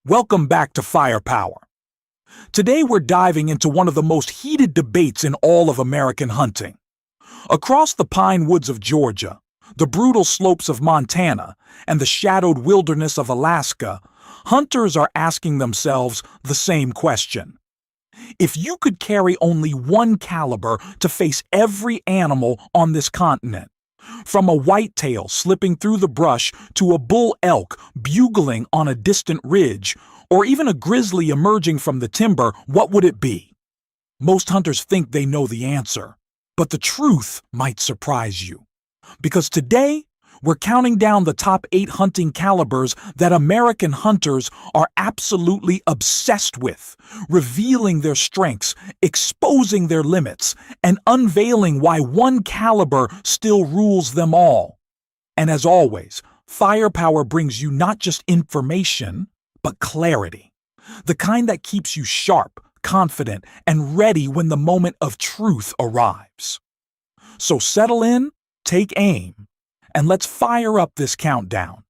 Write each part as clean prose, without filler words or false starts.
Welcome back to Firepower. Today we're diving into one of the most heated debates in all of American hunting. Across the pine woods of Georgia, the brutal slopes of Montana, and the shadowed wilderness of Alaska, hunters are asking themselves the same question. If you could carry only one caliber to face every animal on this continent, from a whitetail slipping through the brush to a bull elk bugling on a distant ridge, or even a grizzly emerging from the timber, what would it be? Most hunters think they know the answer, but the truth might surprise you. Because today, we're counting down the top 8 hunting calibers that American hunters are absolutely obsessed with, revealing their strengths, exposing their limits, and unveiling why one caliber still rules them all. And as always, Firepower brings you not just information, but clarity. The kind that keeps you sharp, confident, and ready when the moment of truth arrives. So settle in, take aim, and let's fire up this countdown.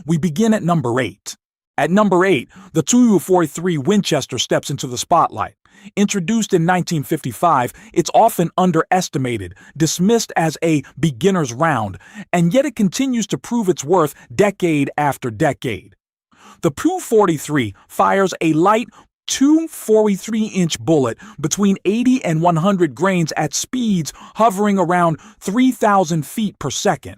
We begin at number 8. At number 8, the PU43 Winchester steps into the spotlight. Introduced in 1955, it's often underestimated, dismissed as a beginner's round, and yet it continues to prove its worth decade after decade. The PU43 fires a light 243-inch bullet between 80 and 100 grains at speeds hovering around 3,000 feet per second.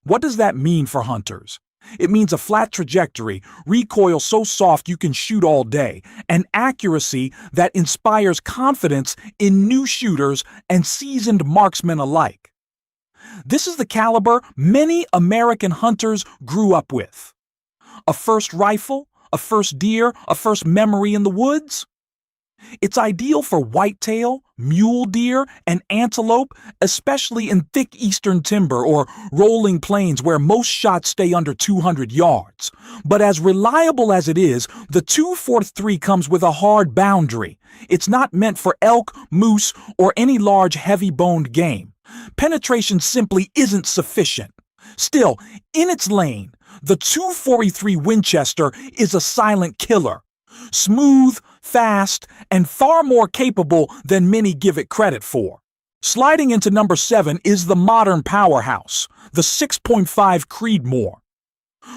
What does that mean for hunters? It means a flat trajectory, recoil so soft you can shoot all day, and accuracy that inspires confidence in new shooters and seasoned marksmen alike. This is the caliber many American hunters grew up with. A first rifle, a first deer, a first memory in the woods? It's ideal for whitetail, mule deer, and antelope, especially in thick eastern timber or rolling plains where most shots stay under 200 yards. But as reliable as it is, the 243 comes with a hard boundary. It's not meant for elk, moose, or any large heavy-boned game. Penetration simply isn't sufficient. Still, in its lane, the 243 Winchester is a silent killer. Smooth, fast, and far more capable than many give it credit for. Sliding into number 7 is the modern powerhouse, the 6.5 Creedmoor.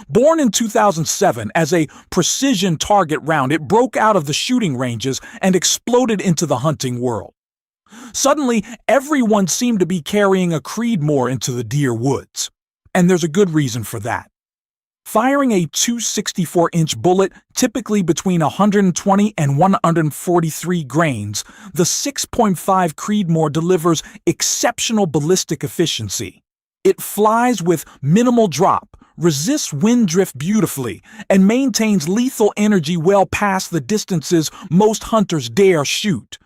Born in 2007 as a precision target round, it broke out of the shooting ranges and exploded into the hunting world. Suddenly, everyone seemed to be carrying a Creedmoor into the deer woods. And there's a good reason for that. Firing a 264-inch bullet, typically between 120 and 143 grains, the 6.5 Creedmoor delivers exceptional ballistic efficiency. It flies with minimal drop, resists wind drift beautifully, and maintains lethal energy well past the distances most hunters dare shoot.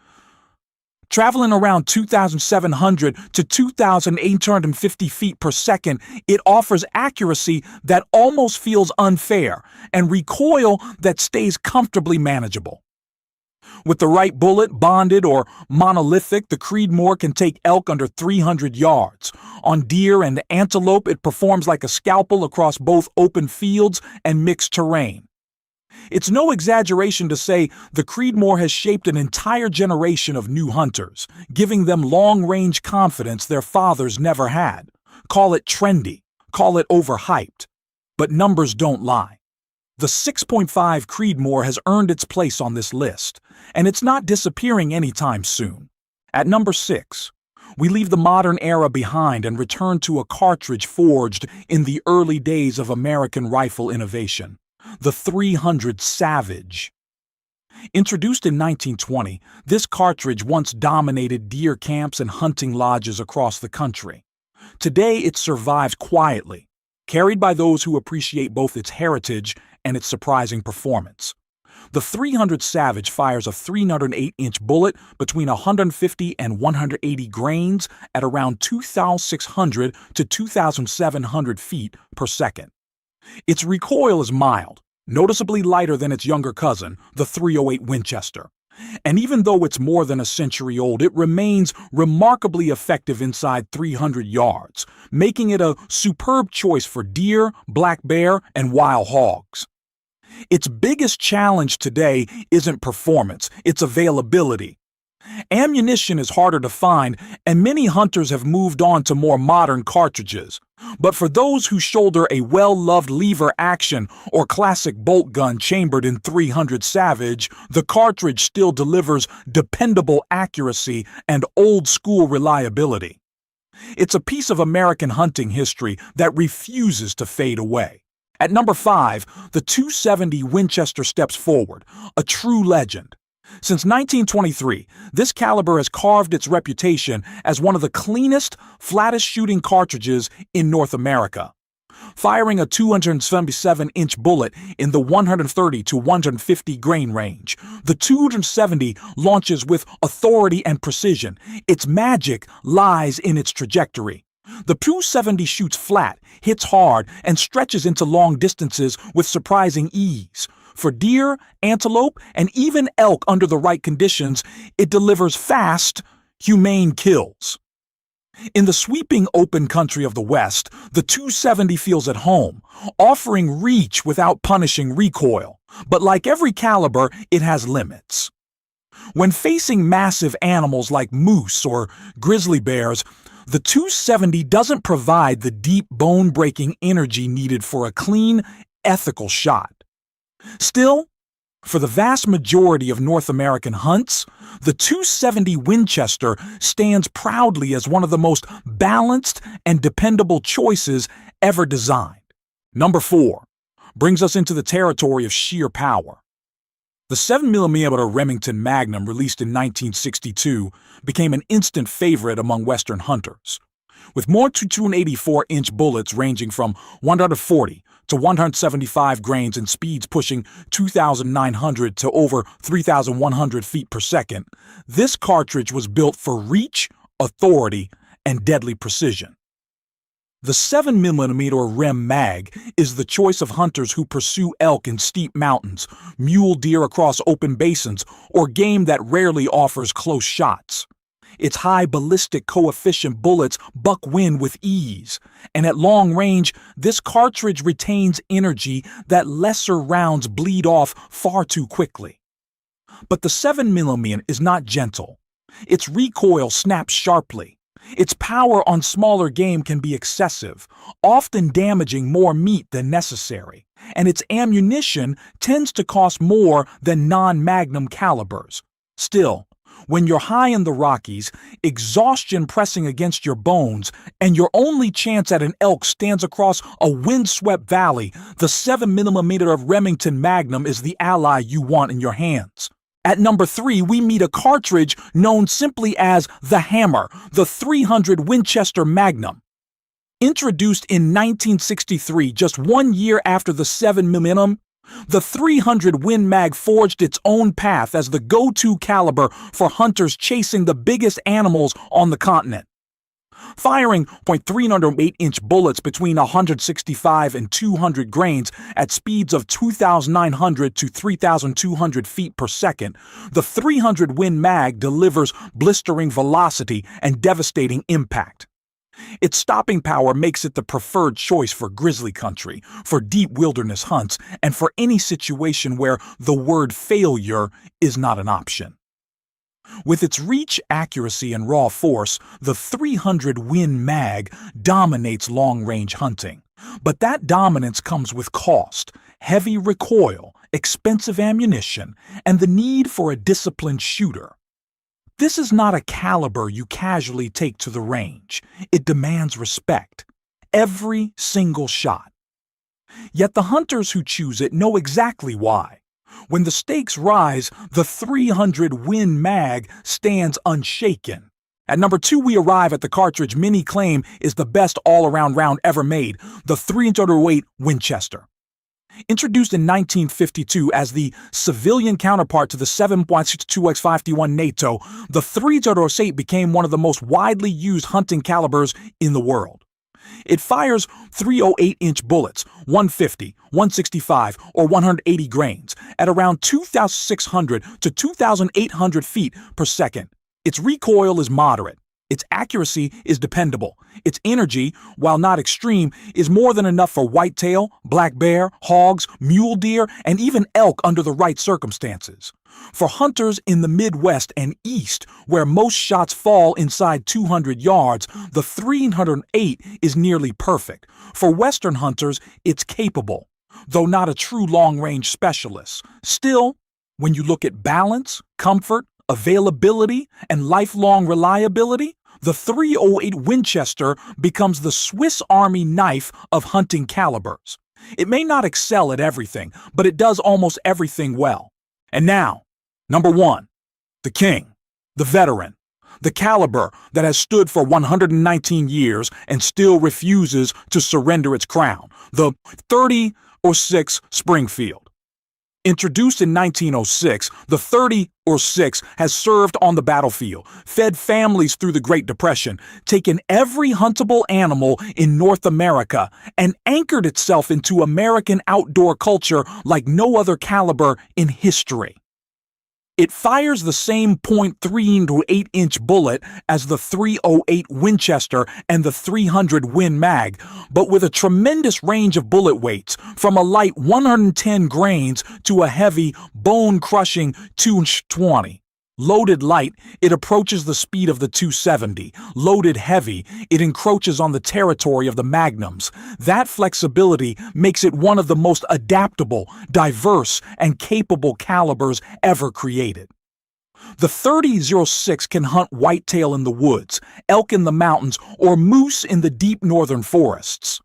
Traveling around 2,700 to 2,850 feet per second, it offers accuracy that almost feels unfair and recoil that stays comfortably manageable. With the right bullet, bonded or monolithic, the Creedmoor can take elk under 300 yards. On deer and antelope, it performs like a scalpel across both open fields and mixed terrain. It's no exaggeration to say the Creedmoor has shaped an entire generation of new hunters, giving them long-range confidence their fathers never had. Call it trendy, call it overhyped. But numbers don't lie. The 6.5 Creedmoor has earned its place on this list, and it's not disappearing anytime soon. At number 6, we leave the modern era behind and return to a cartridge forged in the early days of American rifle innovation. The 300 Savage. Introduced in 1920, this cartridge once dominated deer camps and hunting lodges across the country. Today it survives quietly, carried by those who appreciate both its heritage and its surprising performance. The 300 Savage fires a 308-inch bullet between 150 and 180 grains at around 2,600 to 2,700 feet per second. Its recoil is mild, noticeably lighter than its younger cousin, the 308 Winchester. And even though it's more than a century old, it remains remarkably effective inside 300 yards, making it a superb choice for deer, black bear, and wild hogs. Its biggest challenge today isn't performance, it's availability. Ammunition is harder to find, and many hunters have moved on to more modern cartridges. But for those who shoulder a well-loved lever action or classic bolt gun chambered in .300 Savage, the cartridge still delivers dependable accuracy and old-school reliability. It's a piece of American hunting history that refuses to fade away. At number 5, the .270 Winchester steps forward, a true legend. Since 1923, this caliber has carved its reputation as one of the cleanest, flattest shooting cartridges in North America. Firing a 277-inch bullet in the 130 to 150 grain range, the 270 launches with authority and precision. Its magic lies in its trajectory. The 270 shoots flat, hits hard, and stretches into long distances with surprising ease. For deer, antelope, and even elk under the right conditions, it delivers fast, humane kills. In the sweeping open country of the West, the 270 feels at home, offering reach without punishing recoil. But like every caliber, it has limits. When facing massive animals like moose or grizzly bears, the 270 doesn't provide the deep bone-breaking energy needed for a clean, ethical shot. Still, for the vast majority of North American hunts, the 270 Winchester stands proudly as one of the most balanced and dependable choices ever designed. Number 4 brings us into the territory of sheer power. The 7mm Remington Magnum, released in 1962, became an instant favorite among Western hunters. With more 284-inch bullets ranging from 140 to 175 grains and speeds pushing 2,900 to over 3,100 feet per second, this cartridge was built for reach, authority, and deadly precision. The 7mm Rem Mag is the choice of hunters who pursue elk in steep mountains, mule deer across open basins, or game that rarely offers close shots. Its high ballistic coefficient bullets buck wind with ease, and at long range, this cartridge retains energy that lesser rounds bleed off far too quickly. But the 7mm is not gentle. Its recoil snaps sharply. Its power on smaller game can be excessive, often damaging more meat than necessary, and its ammunition tends to cost more than non-Magnum calibers. Still, when you're high in the Rockies, exhaustion pressing against your bones, and your only chance at an elk stands across a windswept valley, the 7mm of Remington Magnum is the ally you want in your hands. At number 3, we meet a cartridge known simply as the Hammer, the .300 Winchester Magnum. Introduced in 1963, just 1 year after the 7mm, the .300 Win Mag forged its own path as the go-to caliber for hunters chasing the biggest animals on the continent. Firing .308-inch bullets between 165 and 200 grains at speeds of 2,900 to 3,200 feet per second, the .300 Win Mag delivers blistering velocity and devastating impact. Its stopping power makes it the preferred choice for grizzly country, for deep wilderness hunts, and for any situation where the word failure is not an option. With its reach, accuracy, and raw force, the .300 Win Mag dominates long-range hunting. But that dominance comes with cost, heavy recoil, expensive ammunition, and the need for a disciplined shooter. This is not a caliber you casually take to the range. It demands respect. Every single shot. Yet the hunters who choose it know exactly why. When the stakes rise, the .300 Win Mag stands unshaken. At number 2, we arrive at the cartridge many claim is the best all-around round ever made, the .308 Winchester. Introduced in 1952 as the civilian counterpart to the 7.62x51 NATO, the .308 became one of the most widely used hunting calibers in the world. It fires 308-inch bullets, 150, 165, or 180 grains, at around 2,600 to 2,800 feet per second. Its recoil is moderate. Its accuracy is dependable. Its energy, while not extreme, is more than enough for whitetail, black bear, hogs, mule deer, and even elk under the right circumstances. For hunters in the Midwest and East, where most shots fall inside 200 yards, the 308 is nearly perfect. For Western hunters, it's capable, though not a true long-range specialist. Still, when you look at balance, comfort, availability, and lifelong reliability, the 308 Winchester becomes the Swiss Army knife of hunting calibers. It may not excel at everything, but it does almost everything well. And now, number 1, the king, the veteran, the caliber that has stood for 119 years and still refuses to surrender its crown, the 30-06 Springfield. Introduced in 1906, the 30-06 has served on the battlefield, fed families through the Great Depression, taken every huntable animal in North America, and anchored itself into American outdoor culture like no other caliber in history. It fires the same .3 to 8-inch bullet as the 308 Winchester and the 300 Win Mag, but with a tremendous range of bullet weights, from a light 110 grains to a heavy, bone-crushing 220. Loaded light, it approaches the speed of the 270. Loaded heavy, it encroaches on the territory of the Magnums. That flexibility makes it one of the most adaptable, diverse, and capable calibers ever created. The 30-06 can hunt whitetail in the woods, elk in the mountains, or moose in the deep northern forests.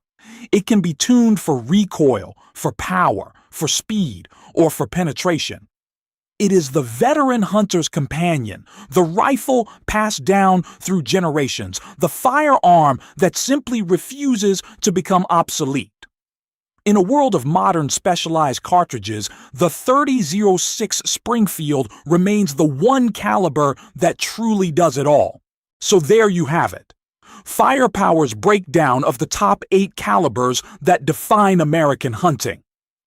It can be tuned for recoil, for power, for speed, or for penetration. It is the veteran hunter's companion, the rifle passed down through generations, the firearm that simply refuses to become obsolete. In a world of modern specialized cartridges, the 30-06 Springfield remains the one caliber that truly does it all. So there you have it. Firepower's breakdown of the top 8 calibers that define American hunting.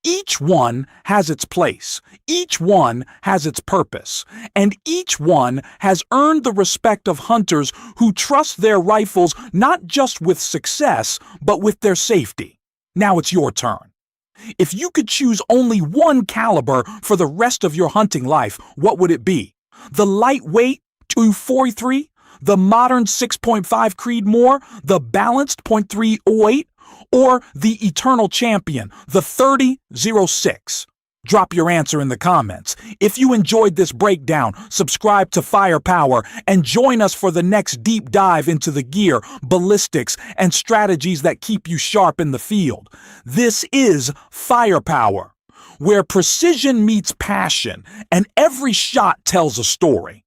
Each one has its place, each one has its purpose, and each one has earned the respect of hunters who trust their rifles not just with success, but with their safety. Now it's your turn. If you could choose only one caliber for the rest of your hunting life, what would it be? The lightweight .43? The modern 6.5 Creedmoor? The balanced .308? Or the eternal champion, the 30-06? Drop your answer in the comments. If you enjoyed this breakdown, subscribe to Firepower and join us for the next deep dive into the gear, ballistics, and strategies that keep you sharp in the field. This is Firepower, where precision meets passion and every shot tells a story.